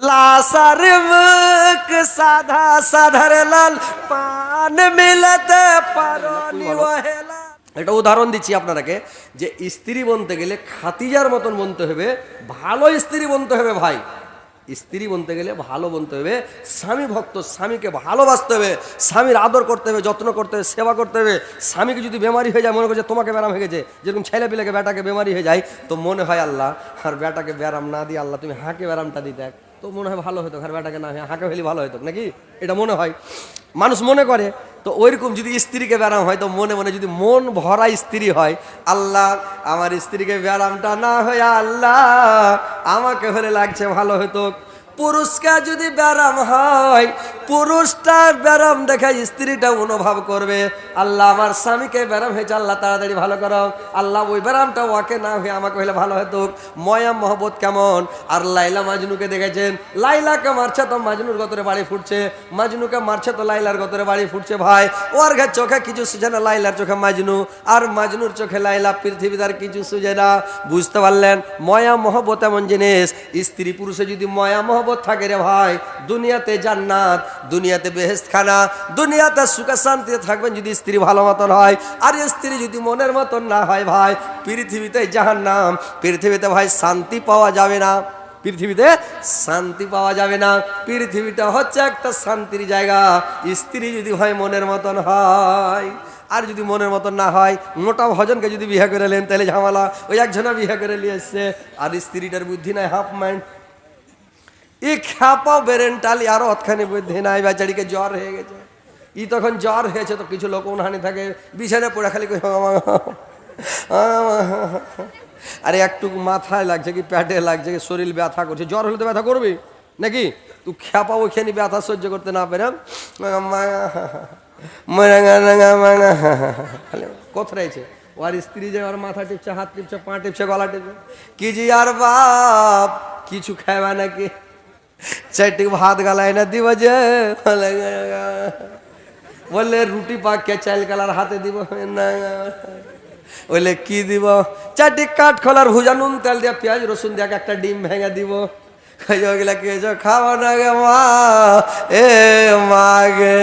লাসার মুখ সাধা সাধার লাল পান মিলাতে পারনি ওহেলা। একটা উদাহরণ দিচ্ছি আপনাদেরকে যে স্ত্রী বনতে গেলে খাতিজার মতন বনতে হবে, ভালো স্ত্রী বনতে হবে ভাই। স্ত্রী বনতে গেলে ভালো বনতে হবে, স্বামী ভক্ত, স্বামীকে ভালোবাসতে হবে, স্বামীর আদর করতে হবে, যত্ন করতে হবে, সেবা করতে হবে। স্বামীকে যদি বেমারি হয়ে যায়, মনে করছে তোমাকে ব্যারাম হয়ে গেছে, যেরকম ছেলে পিলেকে বেটাকে বেমারি হয়ে যায়, তো মনে হয় আল্লাহ আর বেটাকে ব্যারাম না দিয়ে আল্লাহ তুমি হাঁকে ব্যারামটা দিতে, তো মনে হয় ভালো হতো, আর বেটাকে না হাঁকে ফেলি ভালো হতো নাকি, এটা মনে হয়, মানুষ মনে করে। তো ওইরকম যদি স্ত্রীকে ব্যারাম হয়, তো মনে মনে যদি মন ভরা স্ত্রী হয়, আল্লাহ আমার স্ত্রীকে ব্যারামটা না হয় আল্লাহ আমাকে হলে লাগছে ভালো হতো। পুরুষকে যদি ব্যারাম হয়, পুরুষটার ব্যারাম দেখে স্ত্রীটা অনুভব করবে আল্লাহ আমার স্বামীকে ব্যারাম হয়েছে, আল্লাহ তাড়াতাড়ি ভালো করো, আল্লাহ ওই ব্যারামটা ওকে না হয়ে আমাকে হলে ভালো হতো। ময়া মহব্বত কেমন। আর লাইলা মাজনুকে দেখেছেন, লাইলাকে মারছে তো মাজনুর গতরে বাড়ি ফুটছে, মাজনুকে মারছে তো লাইলার গতরে বাড়ি ফুটছে। ভাই ওর চোখে কিছু সুঝে না, লাইলার চোখে মাজনু, আর মাজনুর চোখে লাইলা, পৃথিবীতে আর কিছু সুঝে না। বুঝতে পারলেন ময়া মহব্বত এমন জিনিস। স্ত্রী পুরুষে যদি ময়া মহব্বত থাকে রে ভাই, দুনিয়াতে জান্নাত, দুনিয়াতে বেহেশত খানা, দুনিয়াতে সুখে শান্তিতে থাকবেন যদি স্ত্রী ভালো মতন হয়। আর স্ত্রী যদি মনের মতন না হয় ভাই, পৃথিবীতে জাহান্নাম, পৃথিবীতে ভাই শান্তি পাওয়া যাবে না, পৃথিবীতে শান্তি পাওয়া যাবে না। পৃথিবীটা হচ্ছে একটা শান্তির জায়গা, স্ত্রী যদি ভাই মনের মতন হয়। আর যদি মনের মতন না হয়, মোটা ভজনকে যদি বিয়ে করে নেন তাহলে ঝামেলা। ওই একজনা বিয়ে করে নিয়ে এসছে, আর স্ত্রীটার বুদ্ধি নাই, হাফ মাইন্ড, ই খাপাও বেরেন্টালি, আরো অতখানি বুদ্ধি নাই, বেচারিকে জ্বর হয়ে গেছে। ই তখন জ্বর হয়েছে, তো কিছু লোক উনহানি থাকে বিছানে পড়ে খালি আরে একটু মাথায় লাগছে কি পেটে লাগছে কি শরীর ব্যথা করছে, জ্বর হলে তো ব্যথা করবি নাকি, তুই খেপা ওখানে ব্যথা সহ্য করতে না পেরে কথা রয়েছে। ওর স্ত্রী যে ওর মাথা টিপছে, হাত টিপছে, পা টিপছে, গলা টিপছে, কি জি আর বাপ কিছু খাইবা নাকি, চারটি ভাত গালায় না দিব যে, বললে রুটি পাকে চাল কালার হাতে দিব না, বললে কি দিব, চারটি কাঠ খোলার ভুজা, নুন তেল দিয়া পেঁয়াজ রসুন দিয়া একটা ডিম ভেঙে দিব, ওগুলা কি খাওয়া না গে মা, এ মা গে।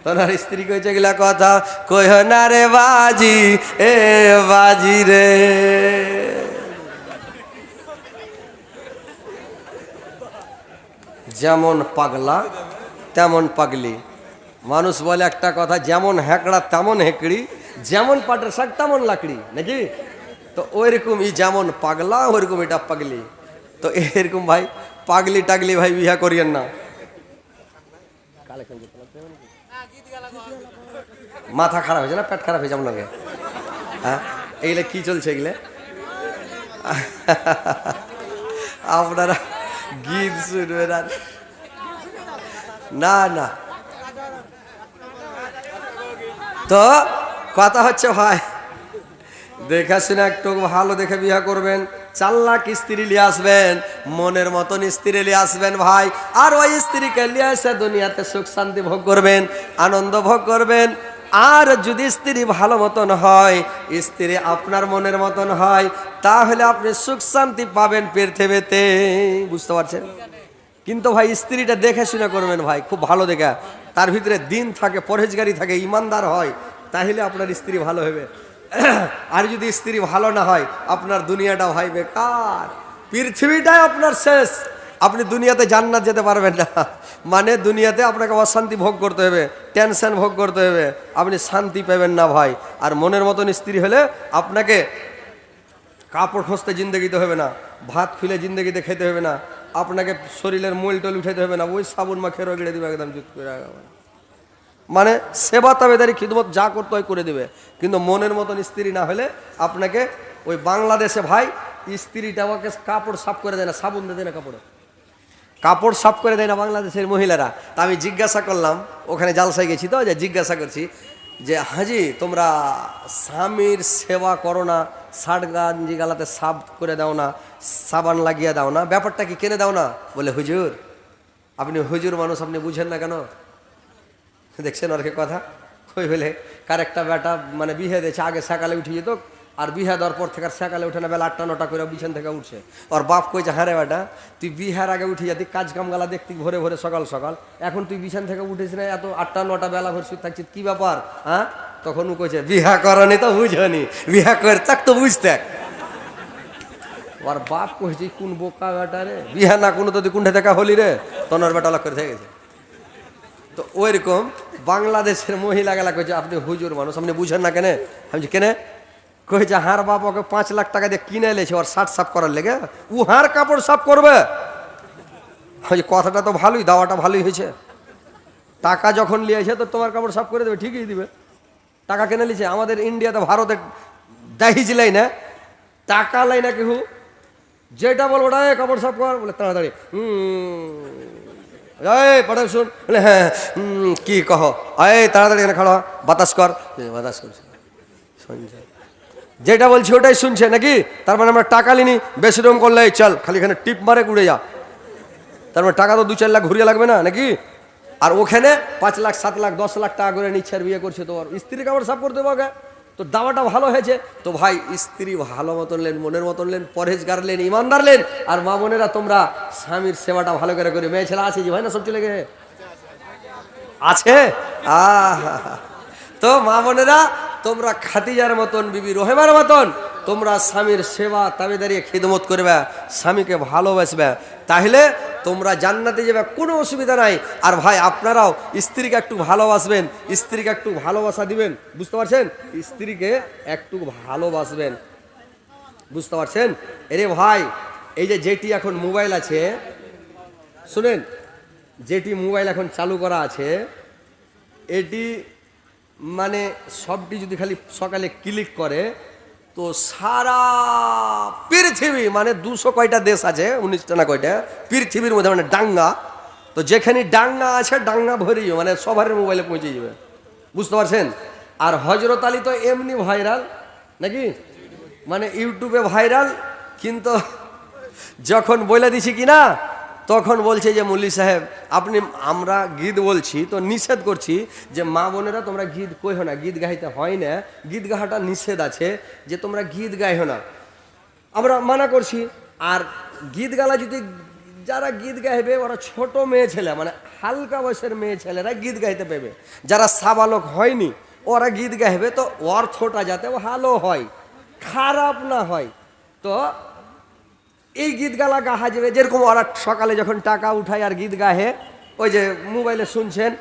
তোর স্ত্রী কইছে গেলা কথা, কইহ না রে বাজি, এ বাজি রে। যেমন পাগলা তেমন পাগলি, মানুষ বলে একটা কথা, যেমন হ্যাকড়া তেমন হেঁকড়ি, যেমন পাটের শাক তেমন লাকড়ি নাকি, তো ওইরকম ই যেমন পাগলা ওইরকম এটা পাগলি। তো এরকম ভাই পাগলি টাগলি ভাই বিয়া করিয়েন না। মাথা খারাপ হয়েছে না, পেট খারাপ হয়েছে আপনাকে, হ্যাঁ এইগুলো কি চলছে এগুলো আপনারা গীত শুনবেন আর না না। তো কথা হচ্ছে ভাই দেখা শুনে একটু ভালো দেখে বিয়া করবেন, 4 লাখ স্ত্রী নিয়ে আসবেন, মনের মতন স্ত্রী নিয়ে আসবেন ভাই। আর ওই স্ত্রীকে নিয়ে এসে দুনিয়াতে সুখ শান্তি ভোগ করবেন, আনন্দ ভোগ করবেন। আর যদি স্ত্রী ভালো মতন হয়, স্ত্রী আপনার মনের মতন হয়, তাহলে আপনি সুখ শান্তি পাবেন পৃথিবীতে, বুঝতে পারছেন। কিন্তু ভাই স্ত্রীটা দেখে শুনে করবেন ভাই, খুব ভালো দেখে, তার ভিতরে দিন থাকে, পরহেজগারি থাকে, ইমানদার হয়, তাহলে আপনার স্ত্রী ভালো হবে। আর যদি স্ত্রী ভালো না হয়, আপনার দুনিয়াটা ভাই বেকার, পৃথিবীটাই আপনার শেষ, আপনি দুনিয়াতে জান্নাত যেতে পারবেন না। মানে দুনিয়াতে আপনাকে অশান্তি ভোগ করতে হবে, টেনশন ভোগ করতে হবে, আপনি শান্তি পাবেন না ভাই। আর মনের মতন স্ত্রী হলে আপনাকে কাপড় খসতে জিন্দগিতে হবে না, ভাত খুলে জিন্দগিতে খেতে হবে না, আপনাকে শরীরের মল টল উঠাতে হবে না, ওই সাবুন মাখে রগড়ে দিবে একদম জুত করে, মানে সেবা তাবেদারি খিদমত যা করতে হয় করে দিবে। কিন্তু মনের মতন স্ত্রী না হলে আপনাকে ওই বাংলাদেশে ভাই স্ত্রীটা আমাকে কাপড় সাফ করে দেয় না, সাবুন দেয় না, কাপড় সাফ করে দেয় না বাংলাদেশের মহিলারা। তা আমি জিজ্ঞাসা করলাম, ওখানে জালসায় গেছি তো, যে জিজ্ঞাসা করছি যে হাজি তোমরা স্বামীর সেবা করো না, শার্ট গাঞ্জি গালাতে সাফ করে দাও না, সাবান লাগিয়ে দাও না, ব্যাপারটা কি কেনে দাও না? বলে হুজুর আপনি হুজুর মানুষ, আপনি বুঝেন না কেন? দেখছেন আর কি কথা কই, বলে কার একটা বেটা মানে বিয়ে দিয়েছে, আগে সকালে উঠে যেত আর বিহা দেওয়ার পর থেকে আর সকালে উঠে না, বেলা 8টা-9টা করে বিছান থেকে উঠছে। ওর বাপ কইছে, হ্যাঁ রে বেটা, তুই বিহার আগে উঠে যাতি, কাজ কামগালা দেখতি ভোরে ভোরে সকাল সকাল, এখন তুই বিছান থেকে উঠেছিস না, এত 8টা-9টা বেলা ভোর শুয়ে থাকছিস, কি ব্যাপার? হ্যাঁ, তখন ও কইছে, বিহা করনি তো বুঝনি, বিহা করে তাক তো বুঝতে। ওর বাপ কইছে, কোন বোকা বেটা রে, বিহা না কোনো তো তুই কোনটা দেখা হলি রে, তনর বেটা লক্ষ্য থেকে গেছে। তো ওইরকম বাংলাদেশের মহিলা গেলা কইছে, আপনি হুজুর মানুষ, আপনি বুঝেন না কেন? আমি কেনে কইছে, হার বাপ ওকে 5 লাখ টাকা দিয়ে কিনে এলেছে ওর শার্ট সাফ করার লেগে, ও হার কাপড় সাফ করবে। কথাটা তো ভালোই, দাওয়াটা ভালোই হয়েছে। টাকা যখন লিয়েছে তো তোমার কাপড় সাফ করে দেবে, ঠিকই দিবে। টাকা কিনে লিছে। আমাদের ইন্ডিয়াতে, ভারতে দাহিজ লাই না, টাকা লাই না কেউ, যেটা বলবো ওটা কাপড় সাফ কর বলে তাড়াতাড়ি, পড়ে শুন বলে, হ্যাঁ কি কহ, তাড়াতাড়ি এখানে খাড়া, বাতাস কর, বাতাস করছে, শুনছে যেটা বলছি ওটাই শুনছে নাকি? তার মানে আমরা টাকা নিনি, বেশি রকম করলে চল খালি এখানে টিপ মারে উড়ে যা, তার মানে টাকা তো 2-4 লাখ ঘুরিয়ে লাগবে না নাকি? আর ওখানে 5 লাখ 7 লাখ 10 লাখ টাকা করে নিচ্ছে আর বিয়ে করছে, তো স্ত্রী কাপড় সাফ করতে পারবে। তো দাওয়াটা ভালো হয়েছে। তো ভাই, স্ত্রী ভালো মতন লেন, মনের মতন লেন, পরহেজগার লেন, ইমানদার লেন। আর মা বোনেরা, তোমরা স্বামীর সেবাটা ভালো করে করে। মেয়ে ছেলে আছে যে ভাই না, সব চলে গেছে আছে। তো মা বোনেরা, তোমরা খাদিজার মতন, বিবি রোহেমার মতন তোমরা স্বামীর সেবা তাবেদারি খিদমত করবে, স্বামীকে ভালোবাসবে, তাহলে তোমরা জান্নাতে যাবে, কোনো অসুবিধা নাই। আর ভাই, আপনারাও স্ত্রীকে একটু ভালোবাসবেন, স্ত্রীকে একটু ভালোবাসা দিবেন, বুঝতে পারছেন? স্ত্রীকে একটু ভালোবাসবেন, বুঝতে পারছেন? এরে ভাই, এই যে যেটি এখন মোবাইল আছে, শুনেন, যেটি মোবাইল এখন চালু করা আছে, এটি মানে সবটি যদি খালি সকালে ক্লিক করে তো সারা পৃথিবী, মানে 200 কয়টা দেশ আছে, 19টা না কয়টা পৃথিবীর মধ্যে, মানে ডাঙ্গা, তো যেখানে ডাঙ্গা আছে ডাঙ্গা ভরে যাবে, মানে সবার মোবাইলে পৌঁছে যাবে, বুঝতে পারছেন? আর হজরত আলী তো এমনি ভাইরাল নাকি, মানে ইউটিউবে ভাইরাল, কিন্তু যখন বলে দিছি কি না, তখন বলছে যে মৌলী সাহেব আপনি, আমরা গীত বলছি তো নিষেধ করছি যে মা বোনেরা তোমরা গীত কইও না, গীত গাইতে হয় না, গীত গাহাটা নিষেধ আছে, যে তোমরা গীত গাইও না, আমরা মানা করছি। আর গীত গালা যদি, যারা গীত গাইবে ওরা ছোট মেয়ে ছেলে, মানে হালকা বয়সের মেয়ে ছেলেরা গীত গাইতে পাবে, যারা সাবালক হয়নি ওরা গীত গাইবে, তো অর্থটা যাতে ভালো হয়, খারাপ না হয়। তো এই গীত গালা গাহা যাবে, যেরকম ওরা সকালে যখন টাকা উঠায় আর গীত গাহে, ওই যে মোবাইলে শুনছেন,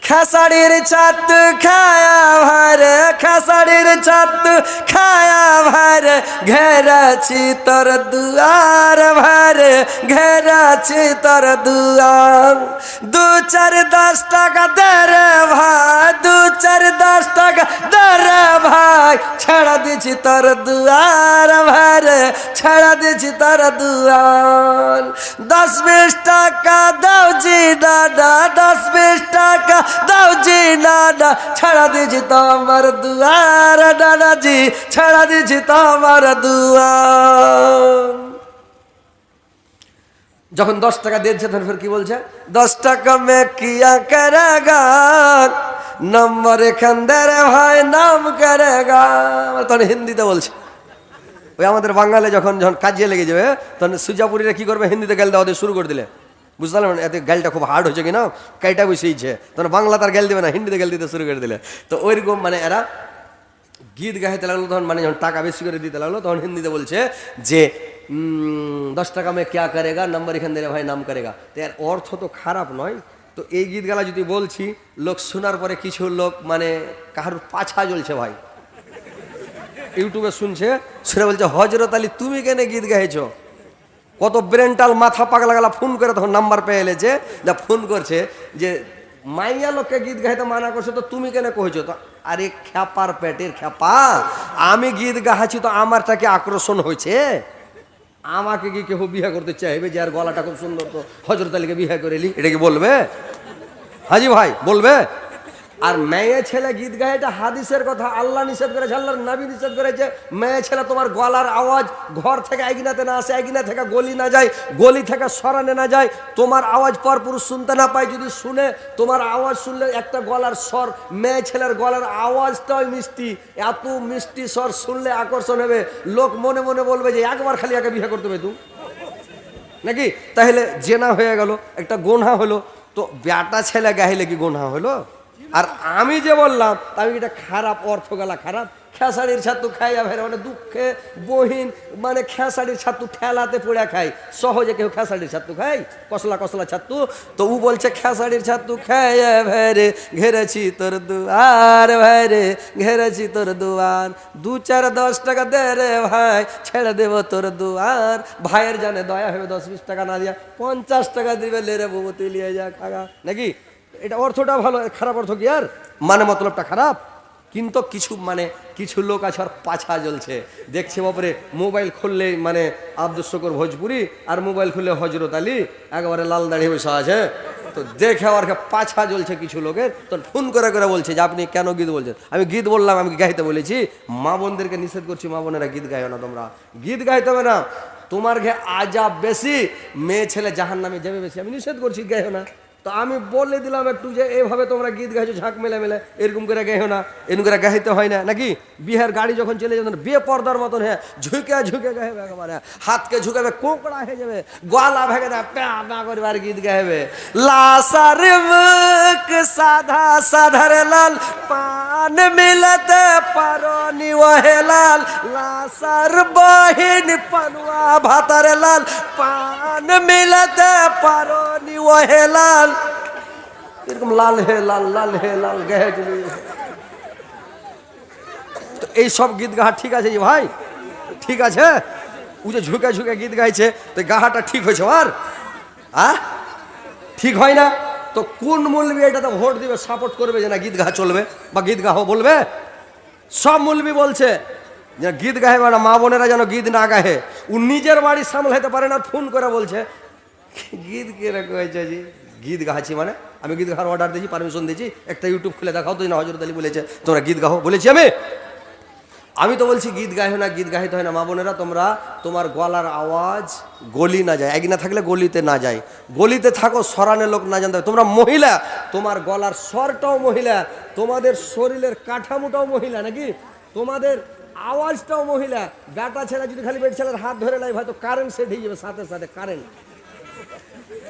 খেসাড়ির ছাত খায়া ভারে, খেসাড়ির ছাত খায়া ভারে, ঘেরাছি তোর দুয়ার ভারে, ঘেরাছি তোর দুয়ার, 2-4-10 টাকা দে রে ভাই, 2-4-10 টাকা দে রে ভাই, ছেড়া দিছি তোর দুয়ার ভারে, ছেড়া দিছি তোর দুয়ার, 10-20 টাকা দাও জি দাদা, 10-20 টাকা দাও জি দাদা, ছাড়া দিয়েছি তোমার দুয়ার দাদাজি, ছাড়া দিয়েছি তোমার দুয়ার। যখন 10 টাকা দিয়েছে তখন ফের কি বলছে, 10 টাকা মে কিয়া করেগা, নম্বর এখান দে রে ভাই, নাম করেগা, তখন হিন্দিতে বলছে। ওই আমাদের বাঙালি যখন যখন কাজে লেগে যাবে, তখন সুজাপুরিরা কি করবে, হিন্দিতে গাল দেওয়া শুরু করে দিলে, বুঝতে পারলেন? এতে গালটা খুব হার্ড হয়েছে কিনা, কাইটা বসেইছে, তখন বাংলা তার গাল দেবে না, হিন্দিতে গাল দিতে শুরু করে দিলে। তো ওইরকম মানে এরা গীত গাইতে লাগলো, তখন মানে যখন টাকা বেশি করে দিতে লাগলো, তখন হিন্দিতে বলছে যে 10 টাকা মে ক্যা করেগা, নম্বর এখান দিয়ে ভাই নাম করেগা। তো এর অর্থ তো খারাপ নয়। তো এই গীত গালা যদি বলছি, লোক শোনার পরে কিছু লোক মানে কাহার পাছা জ্বলছে ভাই, ইউটিউবে শুনছে, শুনে বলছে, হজরত আলী তুমি কেন গীত গাইছো? কত ব্রেনটাল মাথা পাগলা গেলা ফোন করে তখন নাম্বার পেয়ে এলেছে, যা ফোন করছে যে মাইয়া লোককে গীত গাইতে মানা করছে, তো তুমি কেন কইছো? তো আরে খ্যাপার পেটের খ্যাপা, আমি গীত গাহাছি তো আমারটাকে আকর্ষণ হয়েছে, আমাকে কি কেউ বিয়ে করতে চাইবে যে আর গলাটা খুব সুন্দর, তো হজরত আলীকে বিয়ে করে লি, এটা কি বলবে? হাজি ভাই বলবে? আর মেয়ে ছেলে গীত গায়, এটা হাদিসের কথা। আল্লাহ নিষেধ করেছে, আল্লাহর নবী নিষেধ করেছে। মেয়ে ছেলে তোমার গলার আওয়াজ ঘর থেকে এগিনাতে না আসে, এগিনা থেকে গলি না যায়, গলি থেকে সরানে না যায়, তোমার আওয়াজ পর পুরুষ শুনতে না পায়। যদি শুনে তোমার আওয়াজ শুনলে একটা গলার স্বর, মেয়ে ছেলের গলার আওয়াজটাই মিষ্টি, এত মিষ্টি স্বর শুনলে আকর্ষণ হবে। লোক মনে মনে বলবে যে একবার খালি একে বিয়ে করতে হবে তুই নাকি, তাহলে জেনা হয়ে গেল, একটা গোনা হলো। তো বেটা ছেলে গাইলে কি গোনা হলো? আর আমি যে বললাম আমি এটা খারাপ অর্থ গেলা খারাপ। খেসারির ছাতু খাইয়া ভাই মানে দুঃখে বহিন মানে খেসারির ছাতু ঠেলাতে পড়ে খাই। সহজে কেউ খেসারির ছাতু খাই, কসলা কসলা ছাতু। তো ও বলছে খেসারির ছাতু খাইয়া ভাইরে ঘেরেছি তোর দুয়ার, ভাইরে ঘেরেছি তোর দুয়ার, 2-4-10 টাকা দে রে ভাই, ছেড়ে দেবো তোর দুয়ার। ভাইয়ের জানে দয়া হবে, 10-20 টাকা না দিয়া 50 টাকা দিবে, লে রে বউ তুই লিয়ে যা খাগা নাকি। এটা অর্থটা ভালো, খারাপ অর্থ কি আর, মানে মতলবটা খারাপ। কিন্তু কিছু লোক আছে আর পাছা জ্বলছে, দেখছে বাপরে মোবাইল খুললে মানে আব্দুল শকর ভোজপুরি, আর মোবাইল খুললে হজরত আলী, একেবারে লাল দাড়ি বসে আছে। তো দেখে আর পাছা জ্বলছে কিছু লোকের। তো ফোন করে করে বলছে যে আপনি কেন গীত বলছেন। আমি গীত বললাম, আমি গাইতে বলেছি? মা বোনদেরকে নিষেধ করছি, মা বোনেরা গীত গাইও না, তোমরা গীত গাইতে হবে না। তোমার ঘে আজাব বেশি, মেয়ে ছেলে জাহান্নামে যাবে বেশি, আমি নিষেধ করছি গাইও না। তো আমি বলে দিলাম একটু যে এভাবে তোমরা গীত গাইছো ঝাঁক মেলে মেলে, এরকম করে গাইও না, এরকম করে গাইতে হয় না নাকি। বিয়ের গাড়ি যখন চলে যাবে বেপর্দার মতন হ্যাঁ ঝুঁকে ঝুঁকে গাইবে, একেবারে হাতকে ঝুঁকাবে, কোকড়া হয়ে যাবে, গলা ভেঙে দেবে, প্যা প্যা করবার গীত গাইবে। লাসার মুখ সাধা সাধার লাল, পান মিলাতে পারনি ওহে লাল, লাসার বহিন পানুয়া ভাতার লাল, পান মিলাতে পারনি ওহে লাল। এরকম লাল হে লাল, লাল হে লাল গেহে। তো এইসব গীত গাহা ঠিক আছে যে ভাই? ঠিক আছে? ও যে ঝুঁকে ঝুঁকে গীত গাইছে, তো গাহাটা ঠিক হয়েছে আর ঠিক হয় না। তো কোন মৌলবি এটাতে ভোট দিবে, সাপোর্ট করবে যে না গীত গাহা চলবে বা গীত গাহো বলবে? সব মৌলবি বলছে যে গীত গাহে, মানে মা বোনেরা যেন গীত না গাহে। ও নিজের বাড়ি সামলাইতে পারে না, ফোন করে বলছে গীত কিরকম হয়েছে জি, গীত গাহাচ্ছি মানে আমি গীত গাহার অর্ডার দিয়েছি, পারমিশন দিয়েছি, একটা ইউটিউব খুলে দেখাও তো না হজরত আলী বলেছে তোমরা গীত গাও, বলেছি আমি তো বলছি গীত গাইও না, গীত গাইতে হয় না। মা বোনেরা তোমরা তোমার গলার আওয়াজ গলি না যায়, এক না থাকলে গলিতে না যায়, গলিতে থাকো সরানের লোক না জানতে হবে। তোমরা মহিলা, তোমার গলার স্বরটাও মহিলা, তোমাদের শরীরের কাঠামোটাও মহিলা নাকি, তোমাদের আওয়াজটাও মহিলা। বেটা ছেলে যদি খালি বেটা ছেলের হাত ধরে লাই হয়তো কারেন্ট সেট হয়ে যাবে, সাথে সাথে কারেন্ট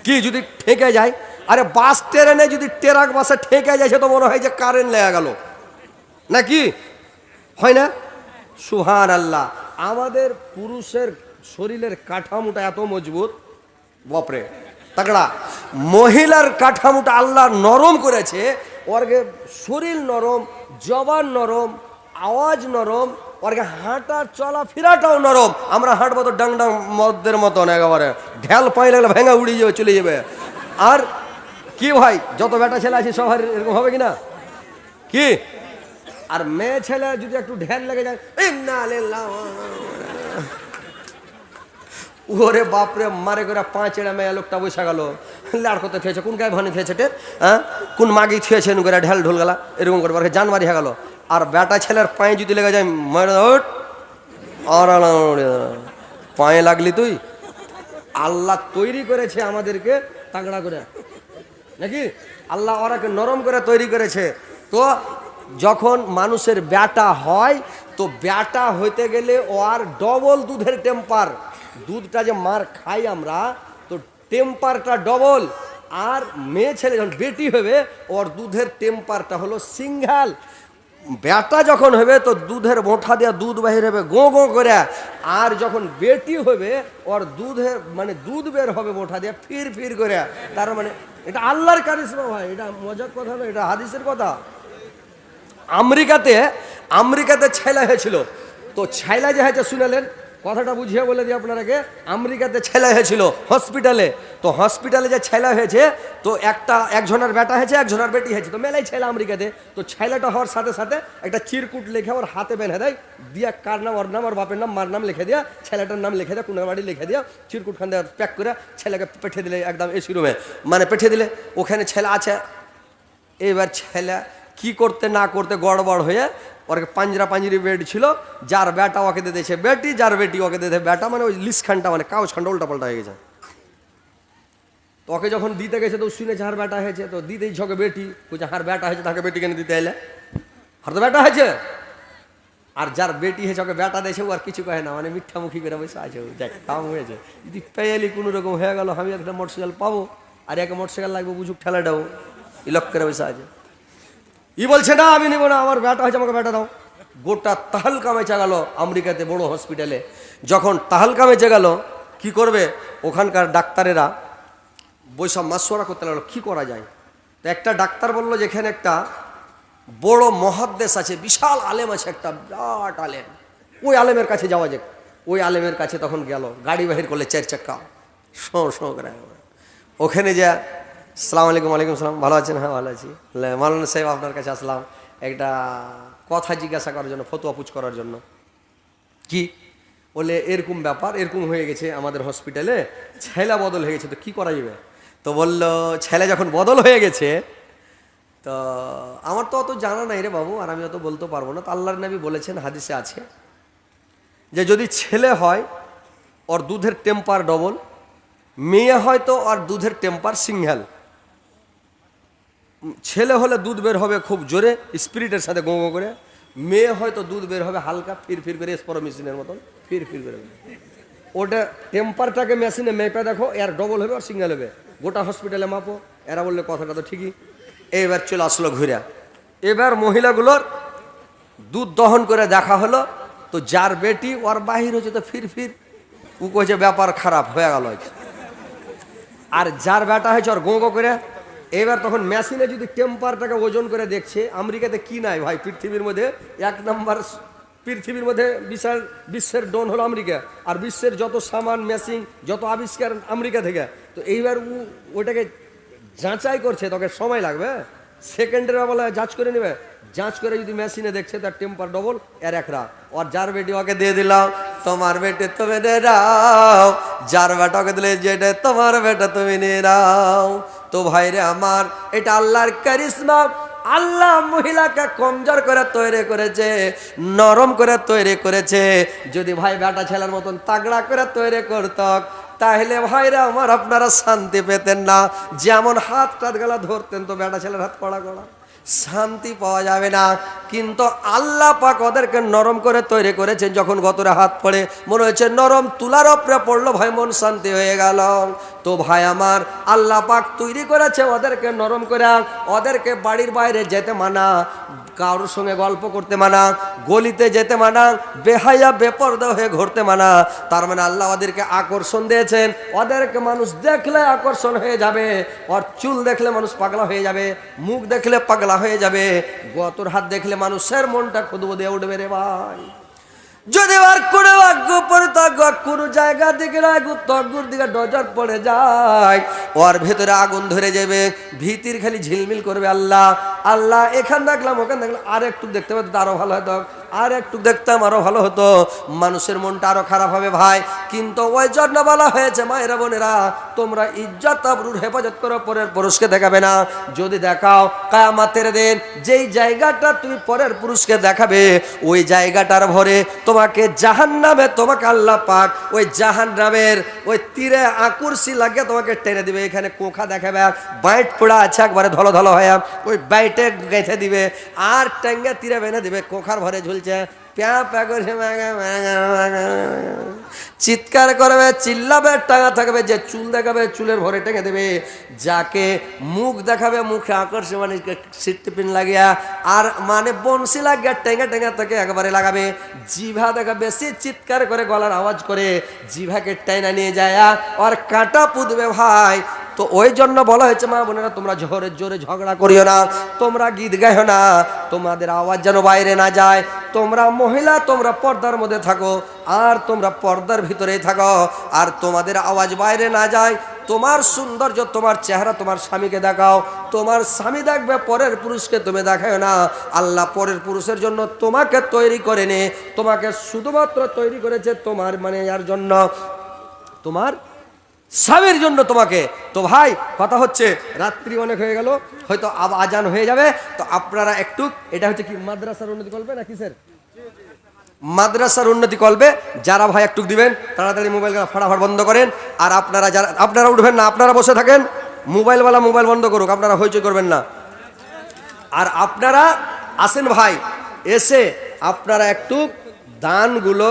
কি যদি ঠেকে যায়। আরে বাস ট্রেনে যদি ট্রাক বাসে ঠেকে যায় সে তো মনে হয় যে কারেন্ট লেগে গেল নাকি, হয় না? সুবহান আল্লাহ। আমাদের পুরুষের শরীরের কাঠামোটা এত মজবুত, বাপরে তাগড়া। মহিলার কাঠামোটা আল্লাহ নরম করেছে, ওরগে শরীর নরম, জবান নরম, আওয়াজ নরম, ওরগে হাঁটার চলা ফেরাটাও নরম। আমরা হাঁটবো তো ডাং ডাং মদের মতন, একেবারে ঢেল পাই লাগলে ভেঙে উড়িয়ে যাবে, চলে যাবে। আর কি ভাই, যত বেটা ছেলে আছে সবার এরকম হবে কিনা কি? আর মেয়ে ছেলে যদি একটু ঢেল লেগে যায়, ওরে বাপরে মারে করে 5 এড়া মেয়ে লোকটা বসে গেল, লাড় করতে থিয়েছে, কোন গায়ে ভানি থিয়েছে টে, হ্যাঁ কোন মাগি থিয়েছে করে ঢেল ঢোল গেলা, এরকম করে জান মারি হয়ে গেল। আর বেটা ছেলের পায়ে যদি লেগে যায়, পায়ে লাগলি তুই। আল্লাহ তৈরি করেছে আমাদেরকে তাগড়া করে নাকি, আল্লাহ ওরাকে নরম করে তৈরি করেছে। তো যখন মানুষের ব্যাটা হয়, তো ব্যাটা হইতে গেলে ওর ডবল দুধের টেম্পার, দুধটা যে মার খাই আমরা, তো টেম্পারটা ডবল। আর মেয়ে ছেলে যখন বেটি হবে, ওর দুধের টেম্পারটা হলো সিঙ্গাল। বেটা যখন হবে তো দুধের মোঠা দেওয়া দুধ বাহির হবে গো গো করে, আর যখন বেটি হবে ওর দুধের মানে দুধ বের হবে মোঠা দিয়ে ফির ফির করে। তার মানে এটা আল্লাহর কারিশমা ভাই, এটা মজার কথা না, এটা হাদিসের কথা। আমেরিকাতে ছেলে হয়েছিল, তো ছেলে যে হয়েছে শুনালেন, কথাটা বুঝিয়ে বলে দিই আপনারাকে। আমেরিকাতে ছেলে হয়েছিল হসপিটালে, তো হসপিটালে যে ছেলে হয়েছে, তো একজনের বেটা হয়েছে, একজনের বেটি হয়েছে, তো মেলাই ছেলে আমেরিকাতে। তো ছেলেটা হওয়ার সাথে সাথে একটা চিরকুট লিখে ওর হাতে বেঁধে দেয়, দিয়া কার নাম, ওর নাম, ওর বাপের নাম, মার নাম লিখে দেয়া, ছেলেটার নাম লিখে দেয়া, কোনের বাড়ি লিখে দেয়া, চিরকুট খান দেওয়া প্যাক করে ছেলেকে পেঠিয়ে দিলে একদম এসি রুমে, মানে পেঠিয়ে দিলে ওখানে ছেলে আছে। এবার ছেলে কি করতে না করতে গড়বড় হয়ে ওর পাঞ্জরা পাঞ্জরি বেড ছিল, যার বেটা ওকে দিয়ে দিয়েছে বেটি, যার বেটি ওকে দিয়ে বেটা, মানে ওই লিস্টখানটা মানে কাগজ খানটা উল্টাপাল্টা হয়ে গেছে। তো ওকে যখন দিতে গেছে তো শুনেছে হার বেটা হয়েছে, তো দিতেই ঝকে বেটি, বলছে হার বেটা হয়েছে তাকে বেটি কেন দিতে এলে, হার তো বেটা হয়েছে। আর যার বেটি হয়েছে ওকে বেটা দিয়েছে ও আর কিছু কহে না, মানে মিথ্যামুখী করে বসে আছে, দেখ কাম হয়েছে। যদি পেয়েলি কোনো রকম হয়ে গেল, আমি একটা মোটরসাইকেল পাবো আর একটা মোটরসাইকেল লাগবে, বুঝুক ঠেলা দেবো, ইলক করে বসে আছে। ই বলছে না আমি নেবো না, আমার বেটা হয়েছে আমাকে বেটা দাও। গোটা তাহলকা মেচে গেল আমেরিকাতে বড় হসপিটালে। যখন তাহলকা মেচে গেল কি করবে, ওখানকার ডাক্তারেরা বৈসব মাসোয়ারা করতে লাগলো কী করা যায়। তো একটা ডাক্তার বললো যে এখানে একটা বড় মহাদ্দেশ আছে, বিশাল আলেম আছে, একটা বিরাট আলেম, ওই আলেমের কাছে যাওয়া যাক। ওই আলেমের কাছে তখন গেল, গাড়ি বাহির করলে 4 চাক্কা, শো করে ওখানে যা, আসসালামু আলাইকুম। ওয়ালাইকুম সালাম, ভালো আছেন? হ্যাঁ ভালো আছি। মাওলানা সাহেব আপনার কাছে আসলাম একটা কথা জিজ্ঞাসা করার জন্য, ফতোয়া পুছ করার জন্য। কি বলে, এরকম ব্যাপার, এরকম হয়ে গেছে আমাদের হসপিটালে, ছেলে বদল হয়ে গেছে, তো কি করা যাবে? তো বললো ছেলে যখন বদল হয়ে গেছে, তো আমার তো অত জানা নাই রে বাবু, আর আমি অত বলতে পারবো না। তো আল্লাহর নবী বলেছেন, হাদিসে আছে যে যদি ছেলে হয় ওর দুধের টেম্পার ডবল, মেয়ে হয় তো ওর দুধের টেম্পার সিঙ্গেল। ছেলে হলে দুধ বের হবে খুব জোরে স্পিরিটের সাথে গো গো করে, মেয়ে হয়তো দুধ বের হবে হালকা ফির ফির করে, স্পরো মেশিনের মতন ফির ফির করে। ওটা টেম্পারটাকে মেশিনে মেপে দেখো, এর ডবল হবে আর সিঙ্গেল হবে, গোটা হসপিটালে মাপো। এরা বললে কথাটা তো ঠিকই। এবার চলে আসলো ঘুরে, এবার মহিলাগুলোর দুধ দহন করে দেখা হলো, তো যার বেটি ওর বাহির হচ্ছে তো ফির ফির, ও কইছে ব্যাপার খারাপ হয়ে গেল। আর যার বেটা হয়েছে ওর গো গো করে। এবার তখন মেশিনে যদি টেম্পারটাকে ওজন করে দেখছে, আমেরিকাতে কি নাই ভাই, পৃথিবীর মধ্যে 1 নম্বর, পৃথিবীর মধ্যে বিশাল বিশ্বের ডন হলো আমেরিকা, আর বিশ্বের যত সামান মেশিন যত আবিষ্কার আমেরিকা থেকে। তো এইবার ওটাকে যাচাই করছে, তোকে সময় লাগবে, সেকেন্ডের বলে যাচ করে নেবে, যাচ করে যদি মেশিনে দেখছে তার টেম্পার ডবল, এর একরা। আর যার বেটি ওকে দিয়ে দিলাম, তোমার বেটে তুমি নিয়ে নাও, যার বেটা ওকে দিলে যেটা তোমার বেটা তুমি নিয়ে নাও। তো ভাইরে আমার, এটা আল্লাহর কারিশমা। আল্লাহ মহিলাকে কমজোর করে তৈরি করেছে, নরম করে তৈরি করেছে। যদি ভাই বেটা ছেলের মতন তাগড়া করে তৈরি করত, তাহলে ভাইরা আমার আপনারা শান্তি পেতেন না। যেমন হাত টাত গলা ধরতেন, তো বেটা ছেলের হাত কড়া কড়া, শান্তি পাওয়া যাবে না। কিন্তু আল্লাহ পাক ওদেরকে নরম করে তৈরি করেছেন। যখন গতরে হাত পড়ে মনে হচ্ছে নরম তুলার ওপরে পড়লো, ভাই মন শান্তি হয়ে গেল। তো ভাই আমার, আল্লাহ পাক তৈরি করেছে ওদেরকে নরম করে, ওদেরকে বাড়ির বাইরে যেতে মানা, কারোর সঙ্গে গল্প করতে মানা, গলিতে যেতে মানা, বেহায়া বেপরদা হয়ে ঘুরতে মানা। তার মানে আল্লাহ ওদেরকে আকর্ষণ দিয়েছেন, ওদেরকে মানুষ দেখলে আকর্ষণ হয়ে যাবে। ওর চুল দেখলে মানুষ পাগলা হয়ে যাবে, মুখ দেখলে পাগলা হয়ে যাবে, গতর হাত দেখলে মানুষের মনটা খুদবো দিয়ে উঠবে রে ভাই। যদি আর কোনো ভাগ্য পড়ে কোনো জায়গা দিকে তগুর দিকে নজর পড়ে যায়, ওর ভেতরে আগুন ধরে যাবে, ভীতির খালি ঝিলমিল করবে। আল্লাহ আল্লাহ, এখান দেখলাম ওখান দেখলাম, আর একটু দেখতে পেতো আরো ভালো হতো, আর একটু দেখতাম আরো ভালো হতো, মানুষের মনটা আরো খারাপ হবে ভাই। কিন্তু ওই জন্য বলা হয়েছে, মায়েরা বোনেরা, তোমরা ইজ্জত আবরুর হেফাজত করো, পরের পুরুষকে দেখাবে না। যদি দেখাও, কিয়ামতের দিন যেই জায়গাটা তুমি পরের পুরুষকে দেখাবে, ওই জায়গাটার ভরে তোমাকে জাহান্নামে, তোমাকে আল্লাহ পাক ওই জাহান্নামের ওই তীরে আকুরসি লাগিয়ে তোমাকে টেনে দিবে। এখানে কোখা দেখাবে, বাইট পোড়া আছে একবারে ধলো ধলো হয়ে, ওই বাইটে গেঁথে দিবে, আর টেঙ্গে তীরে বেঁধে দিবে, কোখার ভরে ঝুলছে, প্যা প্যা করে চিৎকার করবে, চিল্লাবে, টাঙা থাকবে। যে চুল দেখাবে চুলের ভরে টেঙে দেবে, যাকে মুখ দেখাবে মুখে আকর্ষণ মানে সিটপিন লাগিয়া, আর মানে বংশী লাগিয়া টেঙে টেঙে তাকে একবারে লাগাবে। জিভা দেখা বেশি চিৎকার করে, গলার আওয়াজ করে জিভাকে টেনা নিয়ে যায়, আর কাঁটা পুঁতবে ভাই। তো ওই জন্য বলা হয়েছে, মা বোনেরা, তোমরা জোরে জোরে ঝগড়া করিও না, তোমরা গীত গাইও না, তোমাদের আওয়াজ যেন বাইরে না যায়। তোমরা মহিলা, তোমরা পর্দার মধ্যে থাকো, আর তোমরা পর্দার ভিতরেই থাকো, আর তোমাদের আওয়াজ বাইরে না যায়। তোমার সৌন্দর্য, তোমার চেহারা তোমার স্বামীকে দেখাও, তোমার স্বামী দেখবে, পরের পুরুষকে তুমি দেখাও না। আল্লাহ পরের পুরুষের জন্য তোমাকে তৈরি করে নে, তোমাকে শুধুমাত্র তৈরি করেছে তোমার মানে এর জন্য, তোমার স্বামীর জন্য তোমাকে। তো ভাই কথা হচ্ছে রাত্রি অনেক হয়ে গেল, হয়তো আজান হয়ে যাবে, তো আপনারা একটু, এটা হচ্ছে কি মাদ্রাসার উন্নতি করবে না কিসের? মাদ্রাসার উন্নতি করবে। যারা ভাই একটু দিবেন তাড়াতাড়ি মোবাইল ফাটাফাট বন্ধ করেন। আর আপনারা উঠবেন না, আপনারা বসে থাকেন, মোবাইলওয়ালা মোবাইল বন্ধ করুক, আপনারা হইচই করবেন না। আর আপনারা আসেন ভাই, এসে আপনারা একটু দানগুলো